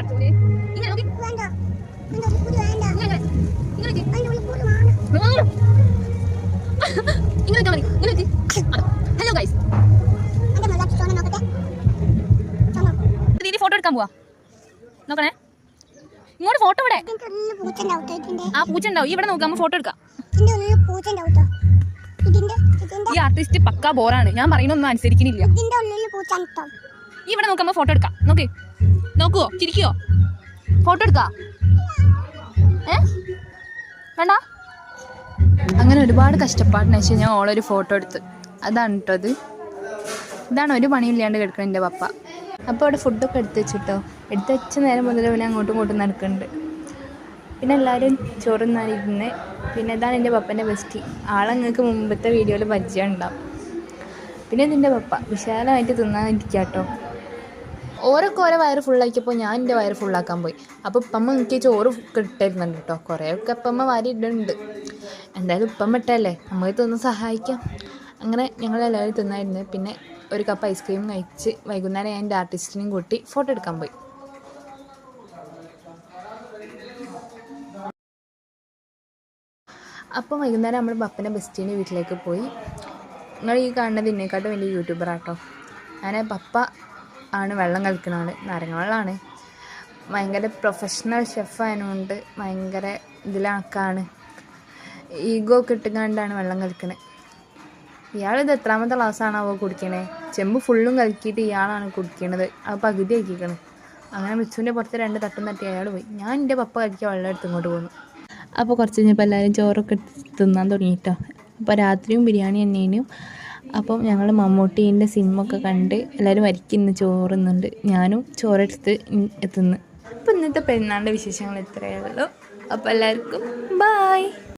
പഠിച്ചോളി. ഇങ്ങനെ നോക്കി. Hello guys, photo എടുക്കാൻ പോവാ. നോക്കണേ, ഇങ്ങോട്ട് ഫോട്ടോ. ഇവിടെ ആ പൂച്ച ഉണ്ടാവും. ഇവിടെ നോക്കാം, ഫോട്ടോ എടുക്കാം. ഈ ആർട്ടിസ്റ്റ് പക്കാ ബോറാണ്. ഞാൻ പറയുന്നൊന്നും അനുസരിക്കുന്നില്ല. ഇവിടെ നോക്കുമ്പോ ഫോട്ടോ എടുക്കാം. നോക്ക്, നോക്കുവോ, ചിരിക്കുവോ? ഫോട്ടോ എടുക്കാം. വേണ്ട. അങ്ങനെ ഒരുപാട് കഷ്ടപ്പാടിന് ശേഷം ഞാൻ ഓളൊരു ഫോട്ടോ എടുത്ത്. അതാണ് കേട്ടോ അത്. ഇതാണ് ഒരു പണിയില്ലാണ്ട് കിടക്കണം എൻ്റെ പപ്പ. അപ്പോൾ അവിടെ ഫുഡൊക്കെ എടുത്ത് വെച്ചിട്ടോ. എടുത്ത് വെച്ച നേരം മുതൽ പിന്നെ അങ്ങോട്ടും ഇങ്ങോട്ടും നടക്കുന്നുണ്ട്. പിന്നെ എല്ലാവരും ചോറുന്നാനിരുന്ന്. പിന്നെ ഇതാണ് എൻ്റെ പപ്പൻ്റെ ബെസ്റ്റ്. ആളങ്ങൾക്ക് മുമ്പത്തെ വീഡിയോയിൽ പരിചയം ഉണ്ടാവും. പിന്നെ ഇതിൻ്റെ പപ്പ വിശാലമായിട്ട് തിന്നാനിരിക്കുക കേട്ടോ. ഓരൊക്കെ ഓരോ വയറ് ഫുള്ളാക്കിയപ്പോൾ ഞാൻ എൻ്റെ വയറ് ഫുള്ളാക്കാൻ പോയി. അപ്പോൾ ഉപ്പമ്മ എനിക്ക് ചോറ് കിട്ടായിരുന്നുണ്ട് കേട്ടോ. കുറേയൊക്കെ ഉപ്പമ്മ വാരി ഇടുന്നുണ്ട്. എന്തായാലും ഉപ്പമ്മ ഇട്ടല്ലേ, നമുക്ക് തിന്ന് സഹായിക്കാം. അങ്ങനെ ഞങ്ങളെല്ലാവരും തിന്നായിരുന്നു. പിന്നെ ഒരു കപ്പ് ഐസ്ക്രീം കഴിച്ച് വൈകുന്നേരം ഞാൻ എൻ്റെ ആർട്ടിസ്റ്റിനെയും കൂട്ടി ഫോട്ടോ എടുക്കാൻ പോയി. അപ്പോൾ വൈകുന്നേരം നമ്മൾ പപ്പൻ്റെ ബെസ്റ്റീൻ്റെ വീട്ടിലേക്ക് പോയി. നിങ്ങൾ ഈ കാണുന്നത് ഇതിനെക്കാട്ടും വലിയ യൂട്യൂബറാട്ടോ. അങ്ങനെ പപ്പ ആണ് വെള്ളം കളിക്കുന്ന ആൾ. നാരങ്ങ വെള്ളമാണ്. ഭയങ്കര പ്രൊഫഷണൽ ഷെഫായതുകൊണ്ട് ഭയങ്കര ഇതിലൊക്കെയാണ്. ഈഗോ ഒക്കെ ഇട്ടുകൊണ്ടാണ് വെള്ളം കളിക്കണത്. ഇയാളിത് എത്രാമത്തെ ക്ലാസ്സാണാവോ കുടിക്കണേ. ചെമ്പ് ഫുള്ളും കലക്കിയിട്ട് ഇയാളാണ് കുടിക്കണത്. അത് പകുതി ആക്കിക്കണേ. അങ്ങനെ മിച്ചുവിൻ്റെ പുറത്ത് 2 തട്ടും തട്ടി അയാൾ പോയി. ഞാൻ എൻ്റെ പപ്പ കഴിക്കാൻ വെള്ളം എടുത്ത് ഇങ്ങോട്ട് പോന്നു. അപ്പോൾ കുറച്ച് കഴിഞ്ഞപ്പോൾ എല്ലാവരും ചോറൊക്കെ തിന്നാൻ തുടങ്ങിയിട്ടോ. അപ്പോൾ രാത്രിയും ബിരിയാണി തന്നെയും. അപ്പം ഞങ്ങൾ മമ്മൂട്ടീൻ്റെ സിനിമയൊക്കെ കണ്ട് എല്ലാവരും വരിക്കുന്ന ചോറുന്നുണ്ട്. ഞാനും ചോറെടുത്ത് തിന്ന്. അപ്പോൾ ഇന്നത്തെ പെരുന്നാളിൻ്റെ വിശേഷങ്ങൾ ഇത്രയേ ഉള്ളൂ. അപ്പോൾ എല്ലാവർക്കും ബായ്.